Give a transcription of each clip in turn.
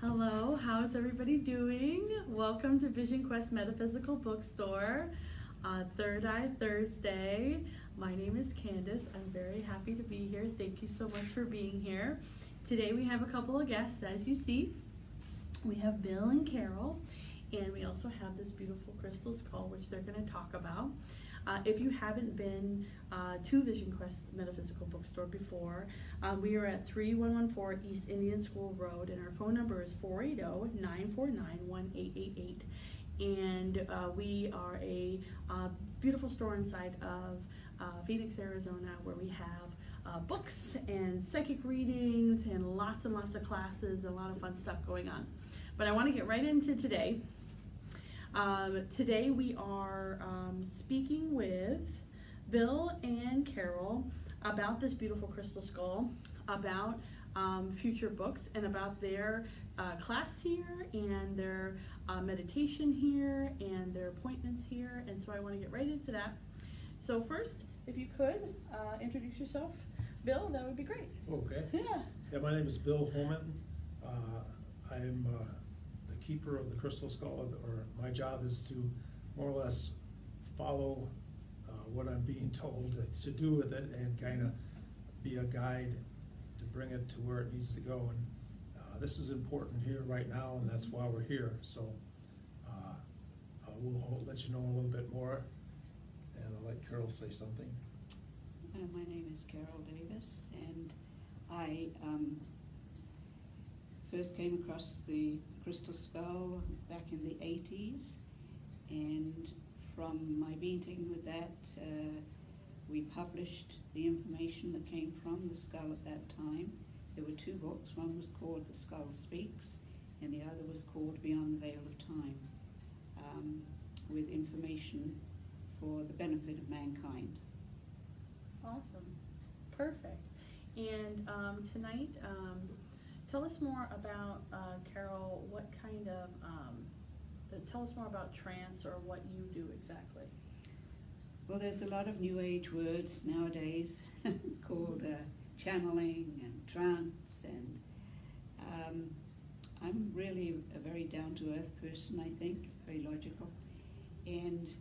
Hello, how's everybody doing? Welcome to Vision Quest Metaphysical Bookstore, Third Eye Thursday. My name is Candace. I'm very happy to be here. Thank you so much for being here. Today we have a couple of guests, as you see. We have Bill and Carol, and we also have this beautiful crystal skull, which they're going to talk about. If you haven't been to Vision Quest Metaphysical Bookstore before, we are at 3114 East Indian School Road, and our phone number is 480-949-1888. And we are a beautiful store inside of Phoenix, Arizona, where we have books and psychic readings and lots of classes and a lot of fun stuff going on. But I want to get right into today. Today we are speaking with Bill and Carol about this beautiful crystal skull, about future books, and about their class here and their meditation here and their appointments here. And so I want to get right into that. So first, if you could introduce yourself, Bill, that would be great. Okay. Yeah. My name is Bill Holman. I'm the keeper of the crystal skull, or my job is to more or less follow what I'm being told to do with it and kind of be a guide to bring it to where it needs to go. And this is important here right now, and that's why we're here. So we'll let you know a little bit more, and I'll let Carol say something. My name is Carol Davis, and I first came across the crystal skull back in the 80s, and from my meeting with that, we published the information that came from the skull at that time. There were two books. One was called The Skull Speaks, and the other was called Beyond the Veil of Time, with information for the benefit of mankind. Awesome. Perfect. And tonight, tell us more about, Carol, what kind of, tell us more about trance, or what you do exactly. Well, there's a lot of new age words nowadays called channeling and trance, and I'm really a very down-to-earth person, I think, very logical. And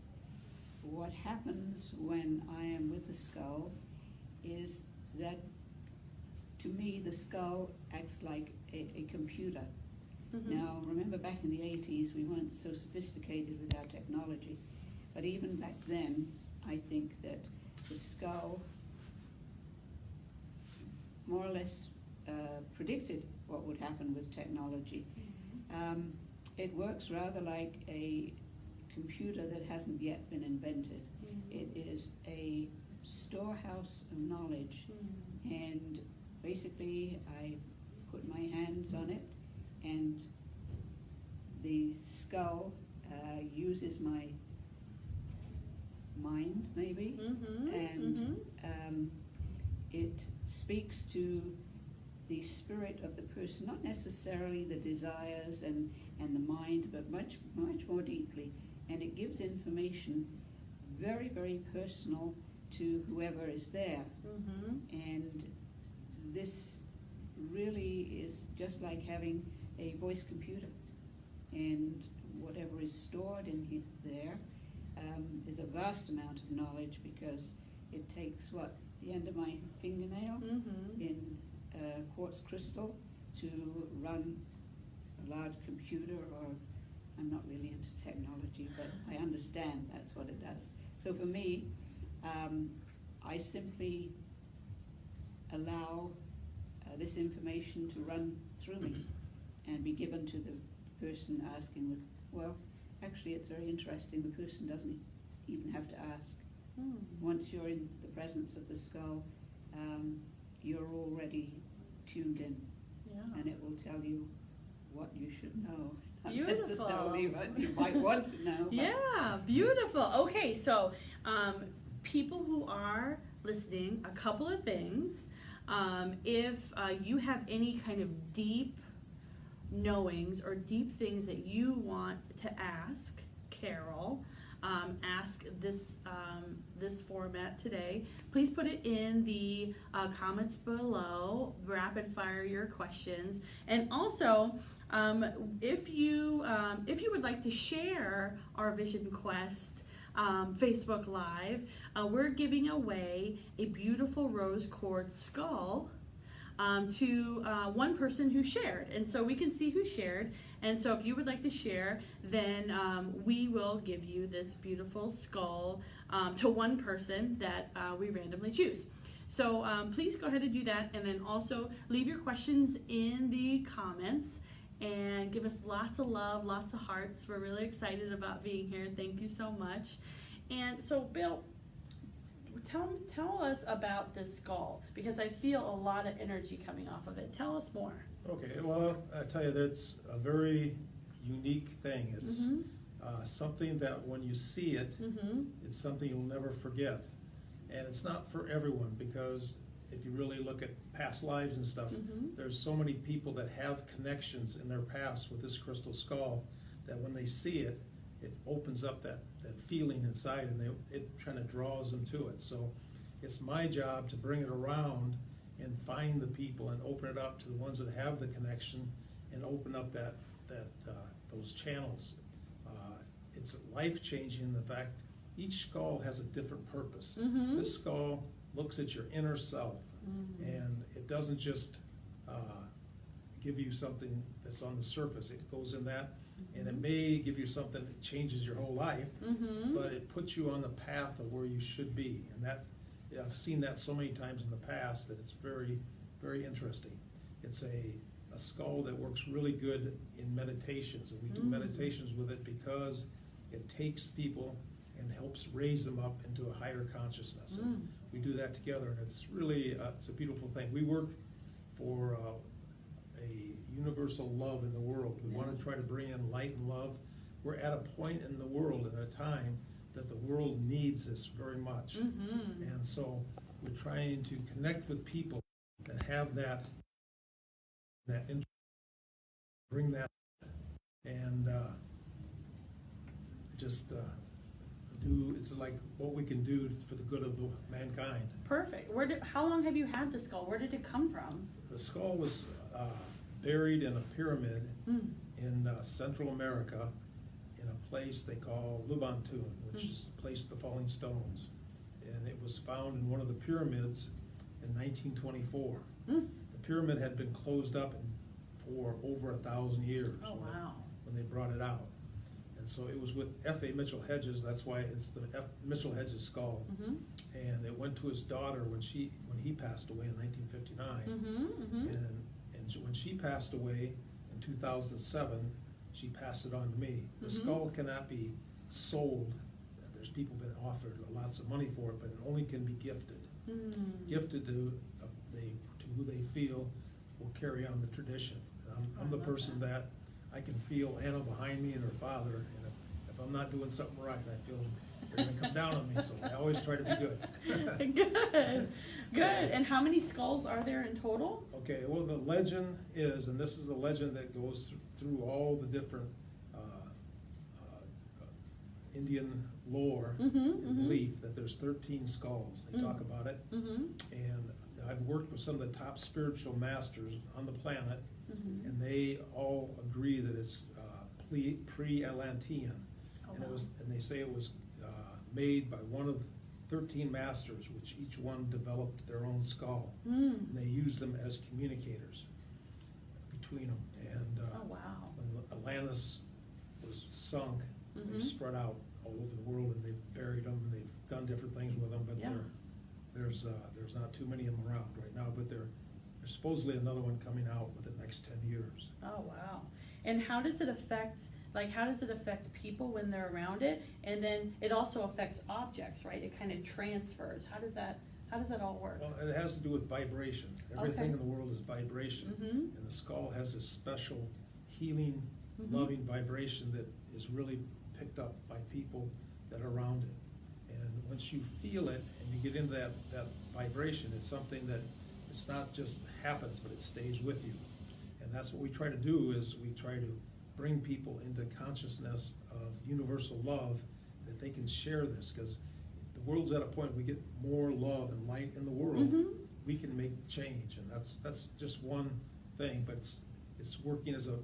what happens when I am with the skull is that, to me, the skull acts like a computer. Mm-hmm. Now, remember back in the 80s, we weren't so sophisticated with our technology, but even back then, I think that the skull more or less predicted what would happen with technology. Mm-hmm. It works rather like a computer that hasn't yet been invented. Mm-hmm. It is a storehouse of knowledge, Mm-hmm. and basically I put my hands on it, and the skull uses my mind, maybe, Mm-hmm. and Mm-hmm. It speaks to the spirit of the person, not necessarily the desires and the mind, but much more deeply, and it gives information very, very personal to whoever is there. Mm-hmm. And this really is just like having a voice computer, and whatever is stored in there is a vast amount of knowledge, because it takes the end of my fingernail Mm-hmm. in quartz crystal to run a large computer, or I'm not really into technology, but I understand that's what it does. So for me, I simply allow this information to run through me and be given to the person asking. Well, actually, it's very interesting. The person doesn't even have to ask. Mm. Once you're in the presence of the skull, you're already tuned in, Yeah. and it will tell you what you should know, not Beautiful. necessarily what you might want to know. But Yeah, beautiful. Okay, so people who are listening, a couple of things. If you have any kind of deep knowings or deep things that you want to ask Carol, ask this format today, please put it in the comments below. Rapid fire your questions, and also if you would like to share our Vision Quest Facebook Live, we're giving away a beautiful rose quartz skull to one person who shared, and so we can see who shared. And so if you would like to share, then we will give you this beautiful skull to one person that we randomly choose. So please go ahead and do that, and then also leave your questions in the comments and give us lots of love, lots of hearts. We're really excited about being here. Thank you so much. And so, Bill, tell us about this skull, because I feel a lot of energy coming off of it. Tell us more. Okay, well, I tell you, that's a very unique thing. It's something that when you see it, it's something you'll never forget. And it's not for everyone, because if you really look at past lives and stuff, there's so many people that have connections in their past with this crystal skull that when they see it, it opens up that feeling inside, and it kind of draws them to it. So it's my job to bring it around and find the people and open it up to the ones that have the connection, and open up those channels. It's life-changing in the fact each skull has a different purpose. This skull looks at your inner self, and it doesn't just give you something that's on the surface. It goes in that, and it may give you something that changes your whole life, but it puts you on the path of where you should be. And that, I've seen that so many times in the past that it's very, very interesting. It's a skull that works really good in meditations, and we do meditations with it because it takes people and helps raise them up into a higher consciousness. And we do that together, and it's really it's a beautiful thing. We work for a universal love in the world. We want to try to bring in light and love. We're at a point in the world, at a time, that the world needs this very much. And so we're trying to connect with people that have that interest, bring that, and just it's like what we can do for the good of mankind. Perfect. How long have you had the skull? Where did it come from? The skull was buried in a pyramid in Central America, in a place they call Lubantun, which is the place of the falling stones. And it was found in one of the pyramids in 1924. The pyramid had been closed up for over 1,000 years. Oh, wow. When they brought it out. And so it was with F.A. Mitchell Hedges. That's why it's the F. Mitchell Hedges skull. And it went to his daughter when he passed away in 1959. And when she passed away in 2007, she passed it on to me. The skull cannot be sold. There's people been offered lots of money for it, but it only can be gifted. Gifted to who they feel will carry on the tradition. And I'm the person that I can feel Anna behind me and her father, and if I'm not doing something right, I feel they're going to come down on me, so I always try to be good. Good. And how many skulls are there in total? Okay, well, the legend is, and this is a legend that goes through all the different Indian lore and belief, that there's 13 skulls. They talk about it, and I've worked with some of the top spiritual masters on the planet, and they all agree that it's pre-Atlantean, and they say it was made by one of 13 masters, which each one developed their own skull, and they used them as communicators between them. And when Atlantis was sunk, they spread out all over the world, and they've buried them, and they've done different things with them, but there's not too many of them around right now, but there's supposedly another one coming out within the next 10 years. Oh, wow. And how does it affect people when they're around it? And then it also affects objects, right? It kind of transfers. How does that all work? Well, it has to do with vibration. Everything in the world is vibration, and the skull has this special healing, loving vibration that is really picked up by people that are around it. And once you feel it and you get into that vibration, it's something that it's not just happens, but it stays with you. And that's what we try to do, is we try to bring people into consciousness of universal love that they can share this, because the world's at a point we get more love and light in the world, Mhm. we can make change, and that's just one thing, but it's working as a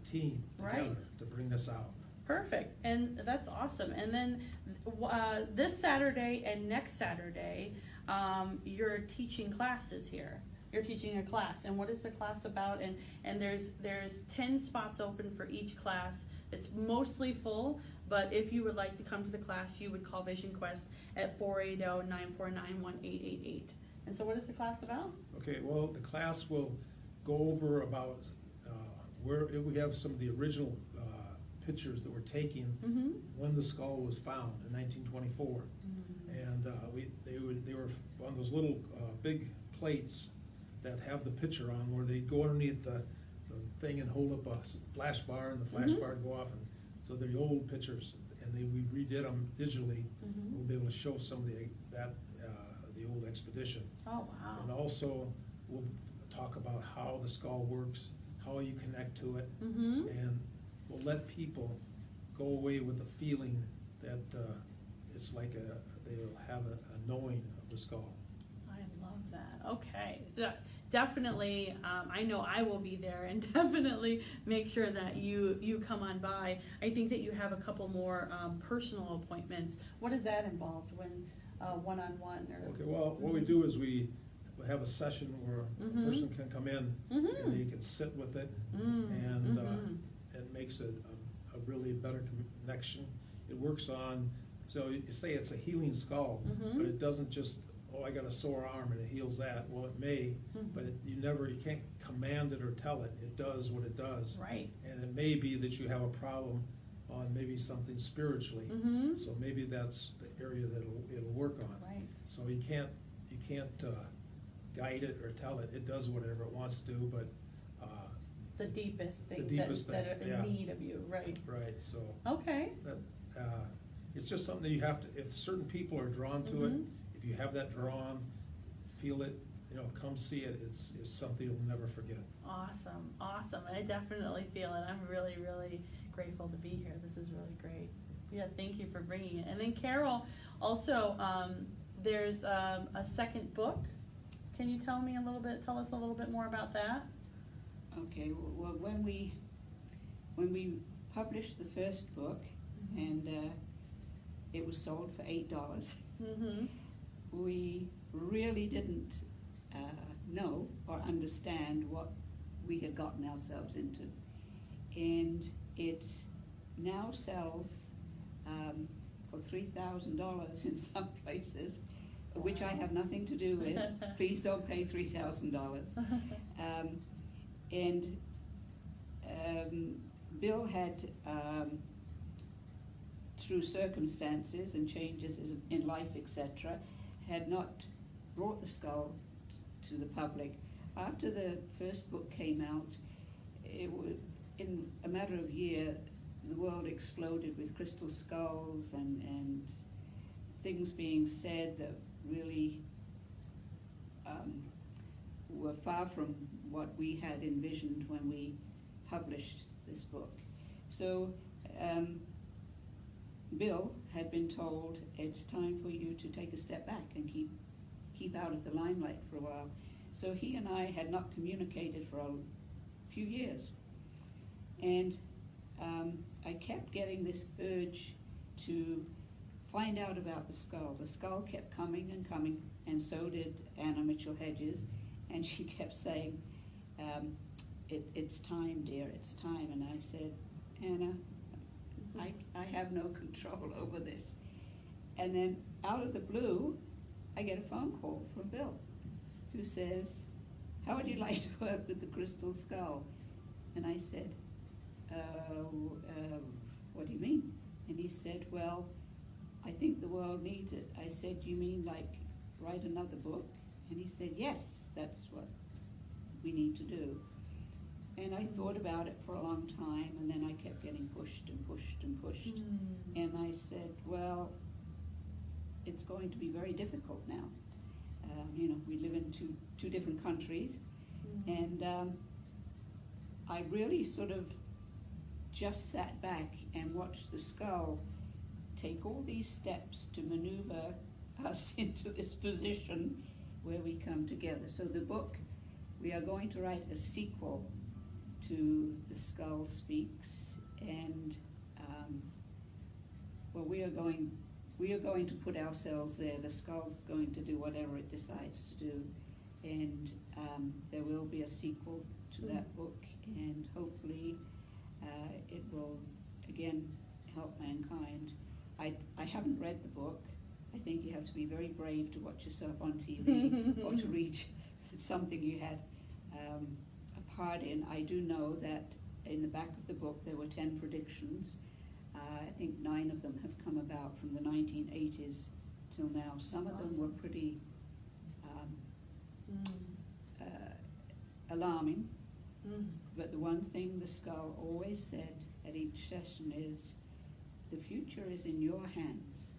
team together Right. to bring this out. Perfect, and that's awesome. And then this Saturday and next Saturday, you're teaching classes here. You're teaching a class, and what is the class about? And there's 10 spots open for each class. It's mostly full, but if you would like to come to the class, you would call Vision Quest at 480-949-1888. And so what is the class about? Okay, well, the class will go over about where we have some of the original pictures that were taken Mm-hmm. when the skull was found in 1924, and they were on those little big plates that have the picture on, where they go underneath the thing and hold up a flash bar, and the flash Mhm. bar would go off, and so they're the old pictures, and we redid them digitally. Mhm. We'll be able to show some of the old expedition. Oh, And wow. also, we'll talk about how the skull works, how you connect to it, Mm-hmm. and we'll let people go away with the feeling that it's like they'll have a knowing of the skull. I love that. Okay. So definitely, I know I will be there, and definitely make sure that you come on by. I think that you have a couple more personal appointments. What is that involved when one-on-one or? Okay, well, what we do is we have a session where Mhm. a person can come in Mhm. and they can sit with it, Mm, and mhm. it makes it a really better connection. It works on, so you say it's a healing skull, Mhm. but it doesn't just, oh, I got a sore arm and it heals that. Well, it may, Mhm. but you can't command it or tell it. It does what it does. Right. And it may be that you have a problem on maybe something spiritually. Mhm. So maybe that's the area that it'll work on. Right. So you can't guide it or tell it. It does whatever it wants to do, but, The deepest things deepest that thing, are in yeah. need of you. Right. right, so Okay. that, it's just something that you have to, if certain people are drawn to it, Mhm. if you have that drawn, feel it, come see it, it's something you'll never forget. Awesome. Awesome. I definitely feel it. I'm really, really grateful to be here. This is really great. Yeah, thank you for bringing it. And then Carol, also, there's a second book. Can you tell us a little bit more about that? Okay, well, when we published the first book, and it was sold for $8, Mm-hmm. we really didn't know or understand what we had gotten ourselves into. And it now sells for $3,000 in some places, which I have nothing to do with. Please don't pay $3,000. And Bill had, through circumstances and changes in life, etc., had not brought the skull to the public. After the first book came out, in a matter of a year, the world exploded with crystal skulls and things being said that really were far from what we had envisioned when we published this book. So Bill had been told, it's time for you to take a step back and keep out of the limelight for a while. So he and I had not communicated for a few years. And I kept getting this urge to find out about the skull. The skull kept coming and coming, and so did Anna Mitchell-Hedges. And she kept saying, it's time, dear, it's time. And I said, Anna, I have no control over this. And then out of the blue, I get a phone call from Bill, who says, how would you like to work with the crystal skull? And I said, what do you mean? And he said, well, I think the world needs it. I said, you mean like write another book? And he said, yes, that's what we need to do. And I thought about it for a long time, and then I kept getting pushed and pushed and pushed. And I said, well, it's going to be very difficult now. We live in two different countries, and I really sort of just sat back and watched the skull take all these steps to maneuver us into this position where we come together. So the book, we are going to write a sequel to The Skull Speaks, and well, we are going to put ourselves there. The skull's going to do whatever it decides to do, and there will be a sequel to that book, and hopefully it will again help mankind. I haven't read the book. I think you have to be very brave to watch yourself on TV or to read something you had a part in. I do know that in the back of the book there were 10 predictions. I think 9 of them have come about from the 1980s till now. Some of them were pretty alarming, but the one thing the skull always said at each session is, the future is in your hands.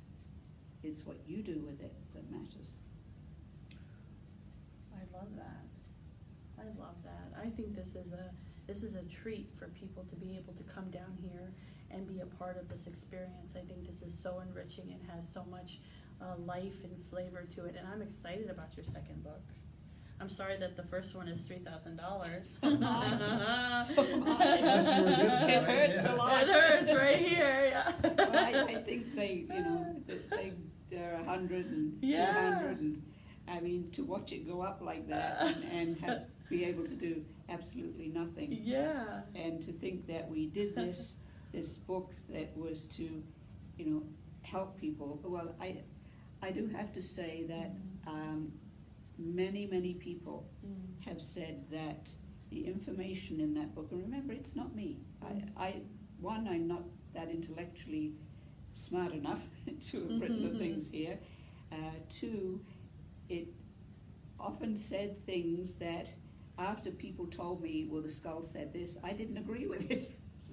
It's what you do with it that matters. I love that. I love that. I think this is a treat for people to be able to come down here and be a part of this experience. I think this is so enriching and has so much life and flavor to it, and I'm excited about your second book. I'm sorry that the first one is $3,000. So am I. It hurts a lot. It hurts right here. Yeah. Well, I think they're 100 and 200, and I mean, to watch it go up like that and be able to do absolutely nothing. Yeah. And to think that we did this book that was to, help people. Well, I do have to say that many people have said that the information in that book, and remember, it's not me. I'm not that intellectually smart enough to have written the things here. 2, it often said things that after people told me, well, the skull said this, I didn't agree with it.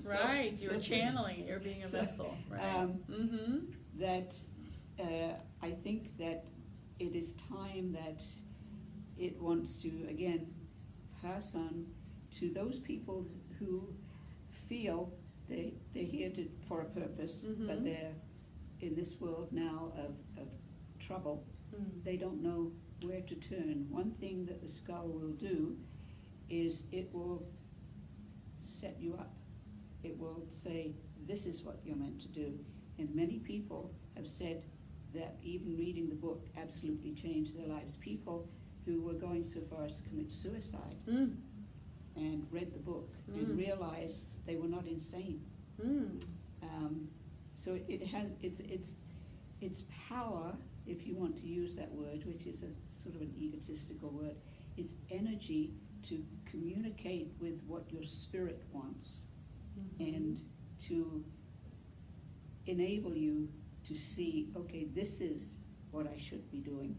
Right, you were channeling it, you're being a vessel. Right. That I think that it is time that it wants to, again, pass on to those people who feel they're here for a purpose, but they're in this world now of trouble. They don't know where to turn. One thing that the skull will do is it will set you up. It will say, this is what you're meant to do. And many people have said that even reading the book absolutely changed their lives. People who were going so far as to commit suicide and read the book and realized they were not insane. So it has its power, if you want to use that word, which is a sort of an egotistical word, its energy to communicate with what your spirit wants and to enable you to see, okay, this is what I should be doing.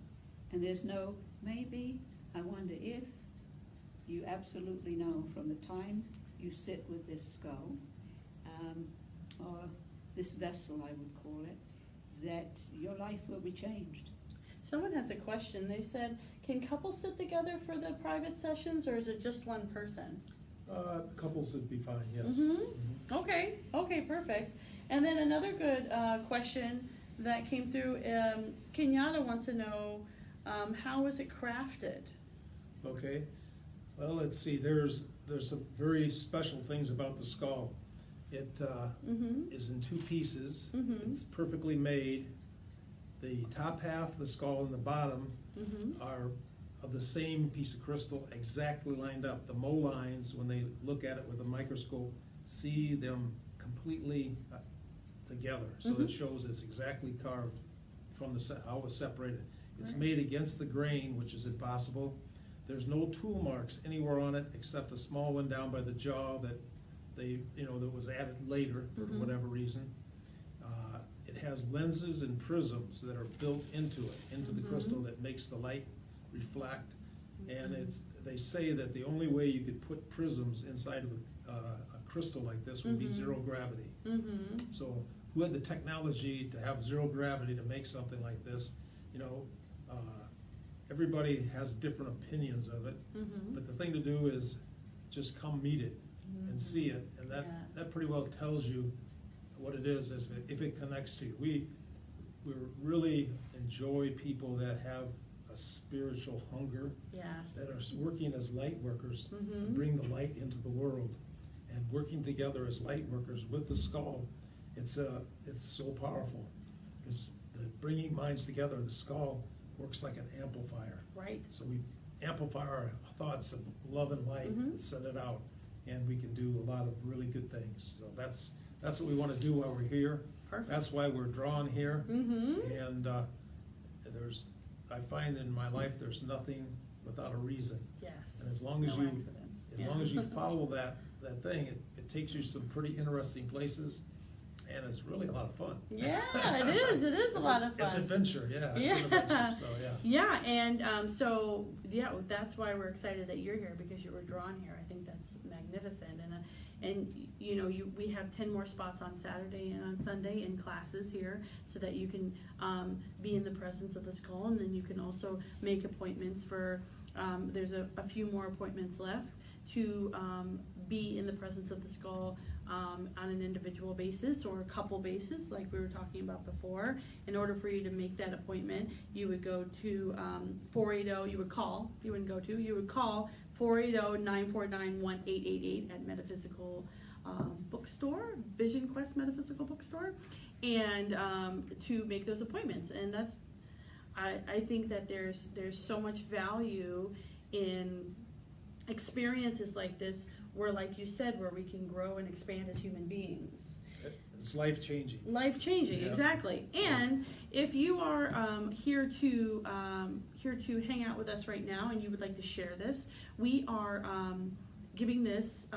And there's no maybe, I wonder if. You absolutely know from the time you sit with this skull, or this vessel I would call it, that your life will be changed. Someone has a question. They said, can couples sit together for the private sessions, or is it just one person? Couples would be fine, yes. Okay, perfect. And then another good question that came through, Kenyatta wants to know, how is it crafted? Okay, well, let's see, there's some very special things about the skull. It is in 2 pieces. It's perfectly made. The top half of the skull and the bottom are of the same piece of crystal, exactly lined up. The lines, when they look at it with a microscope, see them completely together. So it shows it's exactly carved from how it was separated. It's made against the grain, which is impossible. There's no tool marks anywhere on it except a small one down by the jaw that that was added later for whatever reason. It has lenses and prisms that are built into the crystal that makes the light reflect. And they say that the only way you could put prisms inside of a crystal like this would be 0 gravity. So who had the technology to have 0 gravity to make something like this? Everybody has different opinions of it, but the thing to do is just come meet it and see it, and that pretty well tells you what it is if it connects to you. We really enjoy people that have a spiritual hunger, Yes. that are working as light workers to Mhm. bring the light into the world, and working together as light workers with the skull. It's so powerful, because the bringing minds together, the skull works like an amplifier. Right. So we amplify our thoughts of love and light Mhm. and send it out, and we can do a lot of really good things. So that's what we want to do while we're here. Perfect. That's why we're drawn here. Mm-hmm. And I find in my life there's nothing without a reason. Yes. And as long as No you accidents. as Yeah. long as you follow that thing, it takes you some pretty interesting places, and it's really a lot of fun. Yeah, it is. It is a lot of It's fun. adventure, yeah. It's Yeah. an adventure, so yeah. Yeah, and so yeah, that's why we're excited that you're here, because you were drawn here. I think that's magnificent, and you know, we have 10 more spots on Saturday and on Sunday in classes here, so that you can be in the presence of the skull, and then you can also make appointments for. There's a few more appointments left to be in the presence of the skull on an individual basis or a couple basis, like we were talking about before. In order for you to make that appointment, you would go to 480, you would call 480-949-1888 at Metaphysical Bookstore, Vision Quest Metaphysical Bookstore, and to make those appointments. And that's, I think that there's so much value in experiences like this, where, like you said, where we can grow and expand as human beings. It's life-changing. Life-changing, Yeah. exactly. And if you are here to hang out with us right now, and you would like to share this, we are giving this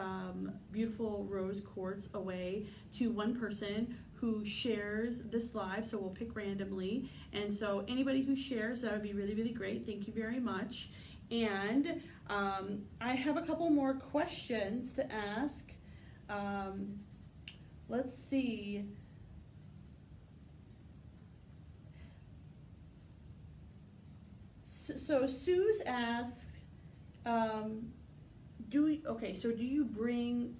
beautiful rose quartz away to one person who shares this live. So we'll pick randomly, and so anybody who shares, that would be really, really great. Thank you very much. And I have a couple more questions to ask. Let's see. So Sue's asked, do you bring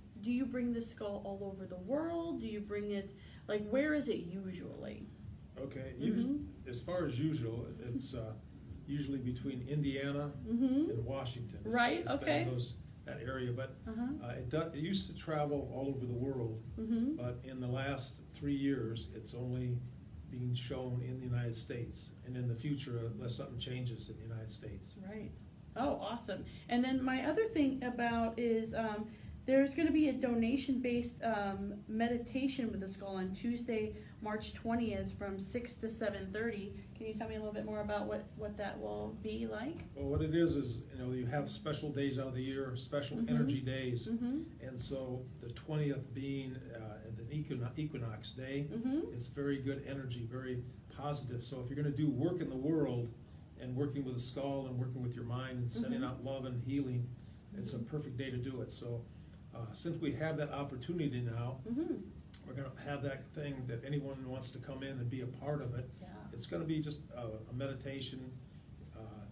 the skull all over the world? Do you bring it, like, where is it usually? Okay, Mhm. as far as usual, it's usually between Indiana Mm-hmm. and Washington. Right, It's been okay. that area, but Uh-huh. it used to travel all over the world, Mm-hmm. but in the last 3 years, it's only being shown in the United States, and in the future, unless something changes in the United States. Right. Oh, awesome. And then my other thing about is there's going to be a donation-based meditation with the skull on Tuesday, March 20th from 6 to 7:30. Can you tell me a little bit more about what that will be like? Well, what it is, you have special days out of the year, special Mhm. energy days, Mm-hmm. and so the 20th being the equinox day, Mm-hmm. it's very good energy, very positive. So if you're going to do work in the world, and working with the skull and working with your mind and sending Mhm. out love and healing, it's a perfect day to do it. So since we have that opportunity now, Mm-hmm. we're going to have that thing that anyone who wants to come in and be a part of it. Yeah. It's going to be just a meditation,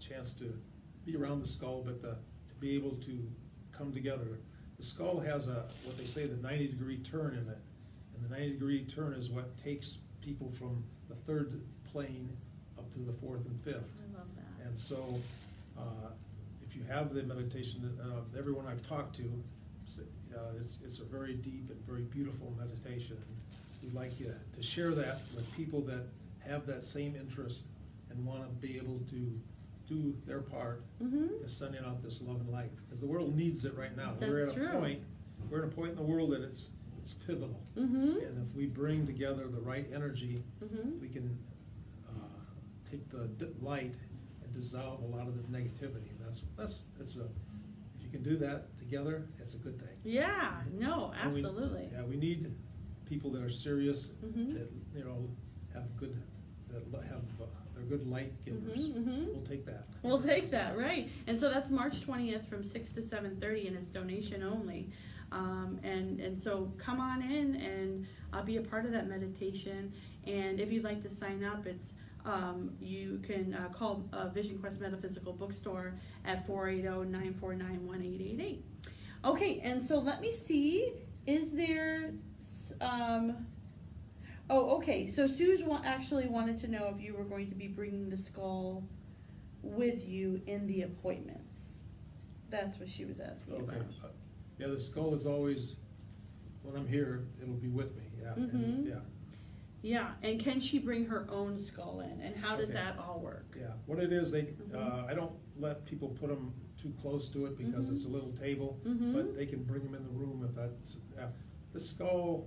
chance to be around the skull, but to be able to come together. The skull has what they say, the 90-degree turn in it, and the 90-degree turn is what takes people from the third plane up to the fourth and fifth. I love that. And so, if you have the meditation, everyone I've talked to, it's a very deep and very beautiful meditation. We'd like you to share that with people that have that same interest and want to be able to do their part Mm-hmm. in sending out this love and light, because the world needs it right now. That's We're at true. a point in the world that it's pivotal, Mm-hmm. and if we bring together the right energy, Mm-hmm. we can take the light and dissolve a lot of the negativity. If you can do that together, it's a good thing. Yeah. No. And Absolutely. we need people that are serious, Mhm. that they're good light givers. Mhm. We'll take that. We'll take that, right. And so that's March 20th from 6 to 7:30, and it's donation only. And so come on in and be a part of that meditation. And if you'd like to sign up, it's you can call Vision Quest Metaphysical Bookstore at 480-949-1888. Okay, and so let me see, is there Oh, okay. So Suze actually wanted to know if you were going to be bringing the skull with you in the appointments. That's what she was asking Okay. about. Yeah, the skull is always, when I'm here, it'll be with me, yeah, Mhm. and, yeah. Yeah, and can she bring her own skull in, and how does Okay. that all work? Yeah, what it is, Mhm. I don't let people put them too close to it because Mhm. it's a little table, Mhm. but they can bring them in the room if that's, yeah. The skull,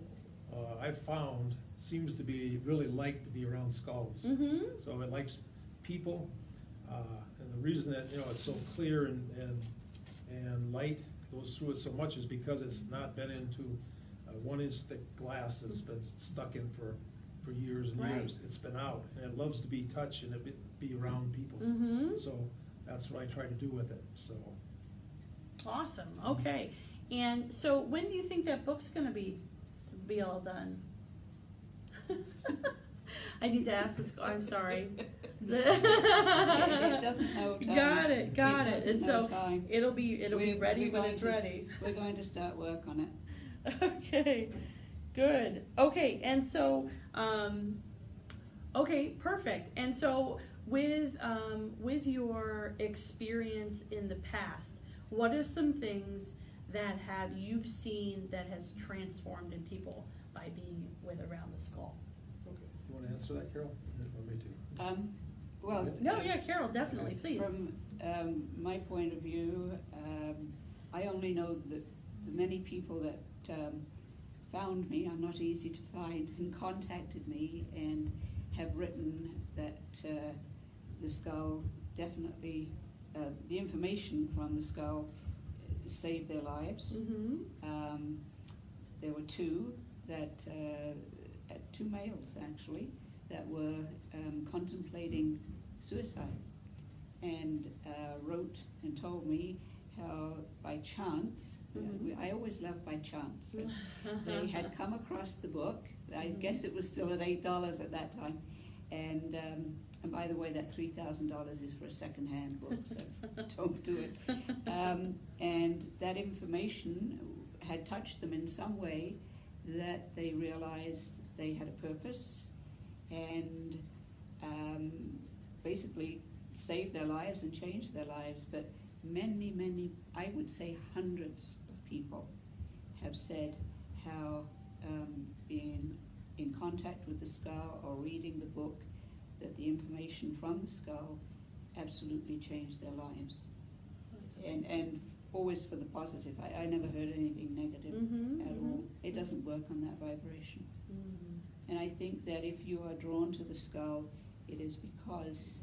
I've found, seems to really like to be around skulls. Mm-hmm. So it likes people, and the reason that, it's so clear and light goes through it so much is because it's not been into 1-inch thick glass that's been stuck in for years and Right. years. It's been out, and it loves to be touched and be around people. Mm-hmm. So that's what I try to do with it, so. Awesome. Okay. And so when do you think that book's gonna be all done? I need to ask this. I'm sorry. It doesn't have time. Got it. doesn't And have so time. it'll be ready when it's ready. We're going to start work on it. Okay, good. Okay, and so, okay, perfect. And so, with your experience in the past, what are some things that you've seen that has transformed in people by being with Around the Skull? Okay, you wanna answer that, Carol? Or me too? Well. No, yeah, Carol, definitely, please. From my point of view, I only know that the many people that found me, I'm not easy to find, and contacted me and have written that the skull definitely, the information from the skull saved their lives. Mm-hmm. There were two males actually, that were contemplating suicide, and wrote and told me how by chance, Mhm. I always love by chance, they had come across the book. I guess it was still at $8 at that time, and by the way, that $3,000 is for a second-hand book, so don't do it. And that information had touched them in some way that they realized they had a purpose, and basically saved their lives and changed their lives. But many, I would say hundreds of people have said how being in contact with the skull or reading the book, that the information from the skull absolutely changed their lives. And always for the positive. I never heard anything negative Mm-hmm, at all. It doesn't work on that vibration. Mm-hmm. And I think that if you are drawn to the skull, it is because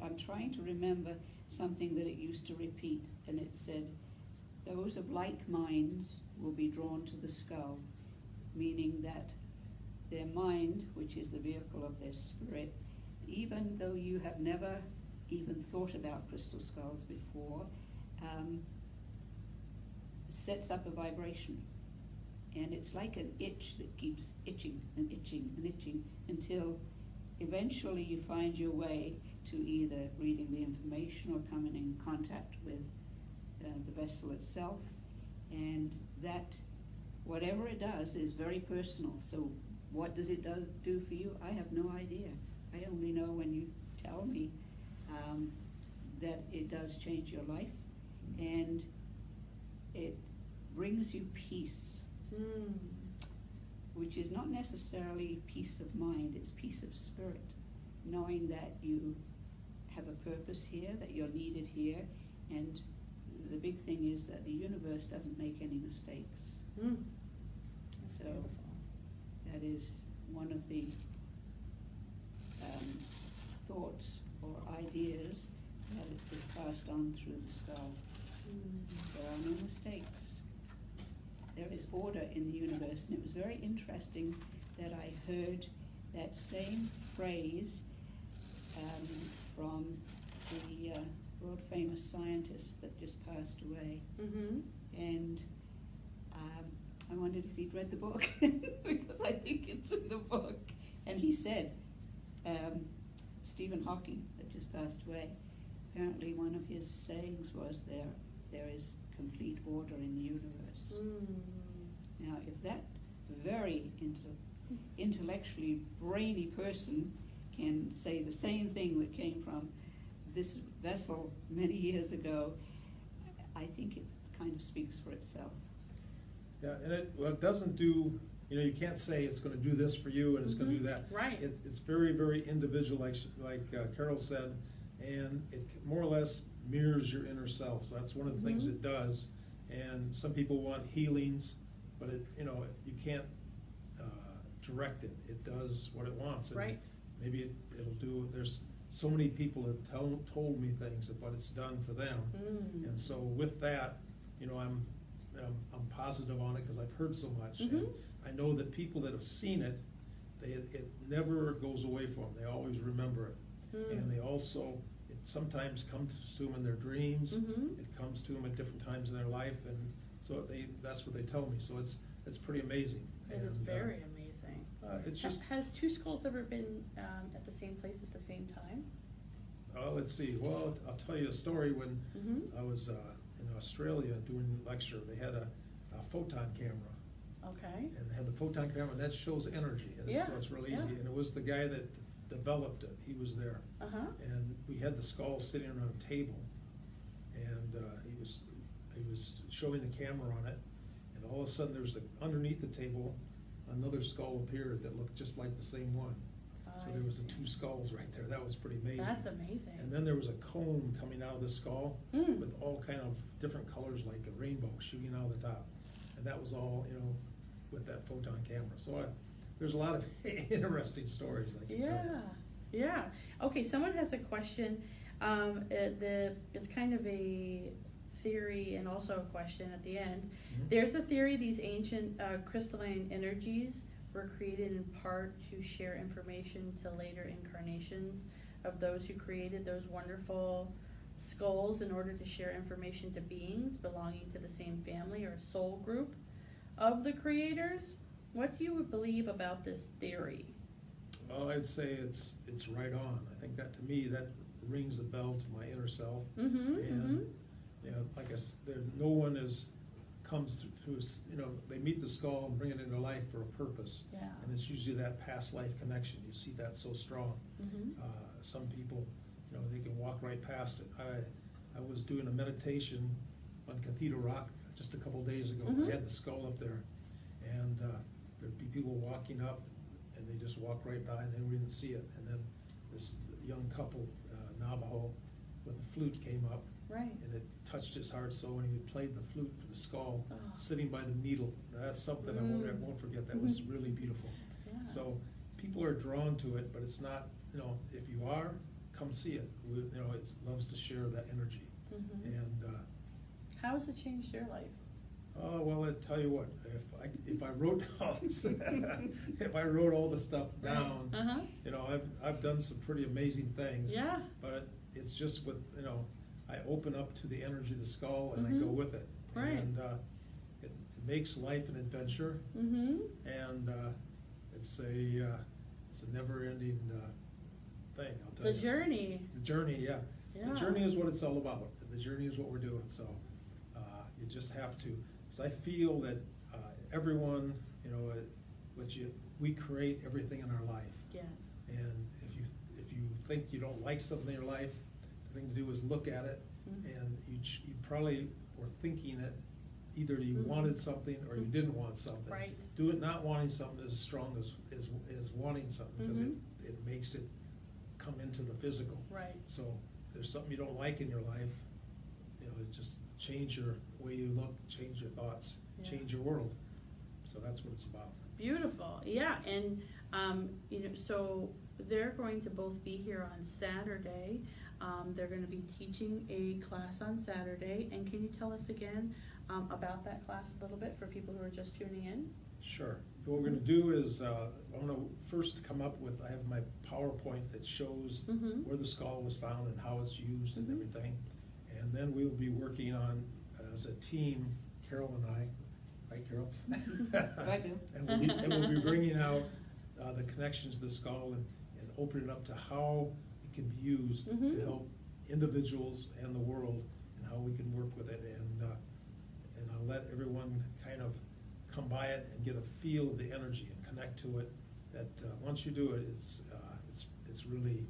I'm trying to remember something that it used to repeat, and it said, those of like minds will be drawn to the skull, meaning that their mind, which is the vehicle of their spirit, even though you have never even thought about crystal skulls before, sets up a vibration. And it's like an itch that keeps itching and itching and itching until eventually you find your way to either reading the information or coming in contact with the vessel itself. And that, whatever it does, is very personal. So what does it do for you? I have no idea. I only know when you tell me that it does change your life, and it brings you peace. Which is not necessarily peace of mind, it's peace of spirit, knowing that you have a purpose here, that you're needed here, and the big thing is that the universe doesn't make any mistakes. So that is one of the thoughts or ideas that is passed on through the skull. There are no mistakes. There is order in the universe, and it was very interesting that I heard that same phrase from the world-famous scientist that just passed away. And I wondered if he'd read the book, because I think it's in the book. And he said, Stephen Hawking, that just passed away, apparently one of his sayings was, there is complete order in the universe. Now, if that very intellectually brainy person can say the same thing that came from this vessel many years ago, I think it kind of speaks for itself. Yeah, and it doesn't do, you can't say it's gonna do this for you and it's gonna do that. Right. It's very, very individual, like Carol said, and it more or less mirrors your inner self, so that's one of the things it does. And some people want healings, but you can't direct it. It does what it wants. And Right. maybe it'll do, there's so many people have told me things of what it's done for them. And so with that, I'm positive on it because I've heard so much. And I know that people that have seen it, it never goes away from them. They always remember it. And they also, it sometimes comes to them in their dreams. It comes to them at different times in their life, and so that's what they tell me. So it's pretty amazing. It is very amazing. It's just. Has Two Skulls ever been at the same place at the same time? Let's see. Well, I'll tell you a story. When I was in Australia doing a lecture, they had a photon camera. Okay. And they had the photon camera, and that shows energy. And so it's really easy. And it was the guy that developed it. He was there. And we had the skull sitting on a table, and he was showing the camera on it, and all of a sudden there was underneath the table another skull appeared that looked just like the same one. So there was the two skulls right there. That was pretty amazing. That's amazing. And then there was a cone coming out of the skull with all kind of different colors, like a rainbow shooting out of the top. And that was all, with that photon camera. So there's a lot of interesting stories. Yeah. Okay, someone has a question. It's kind of a theory and also a question at the end. There's a theory these ancient crystalline energies were created in part to share information to later incarnations of those who created those wonderful skulls in order to share information to beings belonging to the same family or soul group of the creators. What do you believe about this theory? Well, I'd say it's right on. I think that, to me, that rings a bell to my inner self. And like I said, no one comes to they meet the skull and bring it into life for a purpose. Yeah. And it's usually that past life connection. You see that so strong. Some people, they can walk right past it. I was doing a meditation on Cathedral Rock just a couple of days ago. We had the skull up there, and there'd be people walking up, and they just walk right by, and we didn't see it. And then this young couple, Navajo, with a flute came up. Right. And it touched his heart so, and he played the flute for the skull, sitting by the needle. That's something I won't forget. That was really beautiful. Yeah. So people are drawn to it, but it's not, if you are, come see it. It loves to share that energy. And how has it changed your life? oh, well, I tell you what, if I wrote all this, if I wrote all the stuff down, I've done some pretty amazing things. Yeah. But it's just with, I open up to the energy of the skull and I go with it. Right. And it makes life an adventure. And it's a never-ending thing. I'll tell you. The journey. The journey, yeah. The journey is what it's all about. The journey is what we're doing. So you just have to. Because I feel that everyone, we create everything in our life. Yes. And if you think you don't like something in your life, the thing to do is look at it, and you probably were thinking it. Either you wanted something or you didn't want something. Right. Do it not wanting something as strong as wanting something, because it makes it come into the physical. Right. So if there's something you don't like in your life, just change your way you look, change your thoughts, change your world. So that's what it's about. Beautiful. Yeah, and so they're going to both be here on Saturday. They're going to be teaching a class on Saturday. And can you tell us again about that class a little bit for people who are just tuning in? Sure. What we're going to do is I'm going to first come up with, I have my PowerPoint that shows where the skull was found and how it's used and everything. And then we will be working on, as a team, Carol and I, right, Carol? I do. And we'll be bringing out the connections to the skull and opening it up to how it can be used to help individuals and the world, and how we can work with it. And I'll let everyone kind of come by it and get a feel of the energy and connect to it, that once you do it, it's really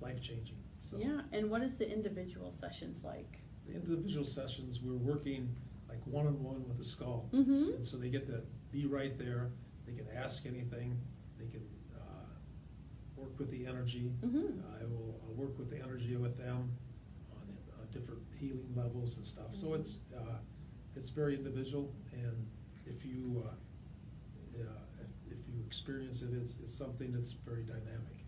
life-changing. So Yeah, and what is the individual sessions like? the individual sessions, we're working like one-on-one with the skull. Mm-hmm. And so they get to be right there, they can ask anything, they can work with the energy. Mm-hmm. I'll work with the energy with them on different healing levels and stuff. So it's very individual, and if you experience it, it's something that's very dynamic.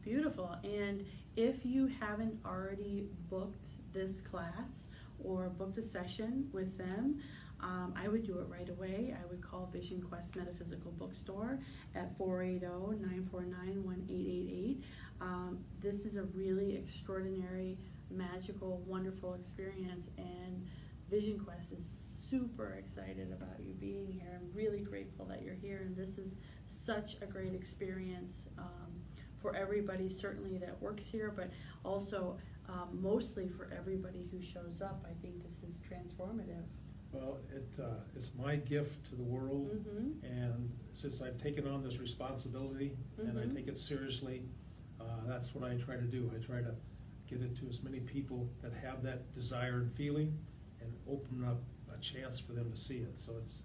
Beautiful. And if you haven't already booked this class or booked a session with them, I would do it right away. I would call Vision Quest Metaphysical Bookstore at 480-949-1888. This is a really extraordinary, magical, wonderful experience, and Vision Quest is super excited about you being here. I'm really grateful that you're here, and this is such a great experience for everybody, certainly that works here, but also mostly for everybody who shows up. I think this is transformative. Well, it's my gift to the world, Mm-hmm. and since I've taken on this responsibility and I Mhm. take it seriously, that's what I try to do. I try to get it to as many people that have that desire and feeling, and open up a chance for them to see it. So it's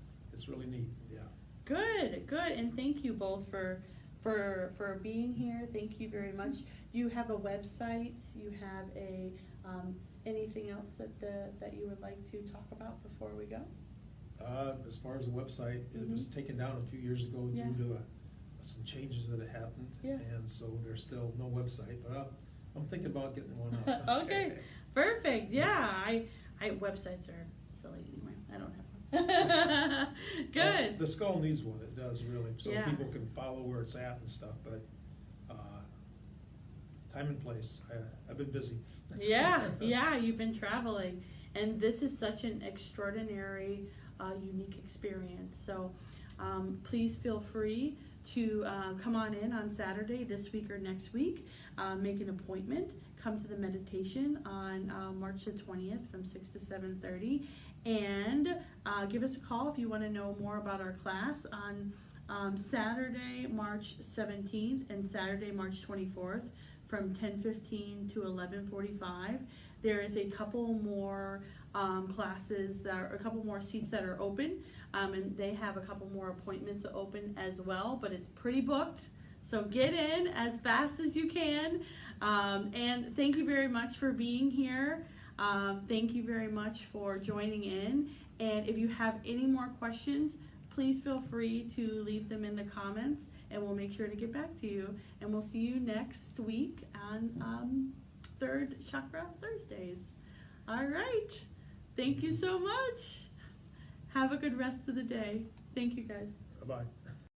really neat. Yeah. Good, good, and thank you both for being here. Thank you very much. You have a website. You have a anything else that you would like to talk about before we go? As far as the website, it was Mhm. taken down a few years ago Yeah. due to some changes that had happened, Yeah. and so there's still no website. But I'm thinking about getting one up. Okay, perfect. Yeah, I websites are silly anyway. I don't have one. Good. The skull needs one. It does really, so Yeah. people can follow where it's at and stuff. But time and place. I've been busy. Yeah, you've been traveling, and this is such an extraordinary, unique experience. So please feel free to come on in on Saturday this week or next week. Make an appointment. Come to the meditation on March the 20th from 6 to 7:30, and give us a call if you want to know more about our class on Saturday, March 17th and Saturday, March 24th. From 10:15 to 11:45. There is a couple more classes a couple more seats that are open, and they have a couple more appointments open as well, but it's pretty booked, so get in as fast as you can. And thank you very much for being here. Thank you very much for joining in, and if you have any more questions, please feel free to leave them in the comments, and we'll make sure to get back to you. And we'll see you next week on Third Chakra Thursdays. All right. Thank you so much. Have a good rest of the day. Thank you, guys. Bye-bye.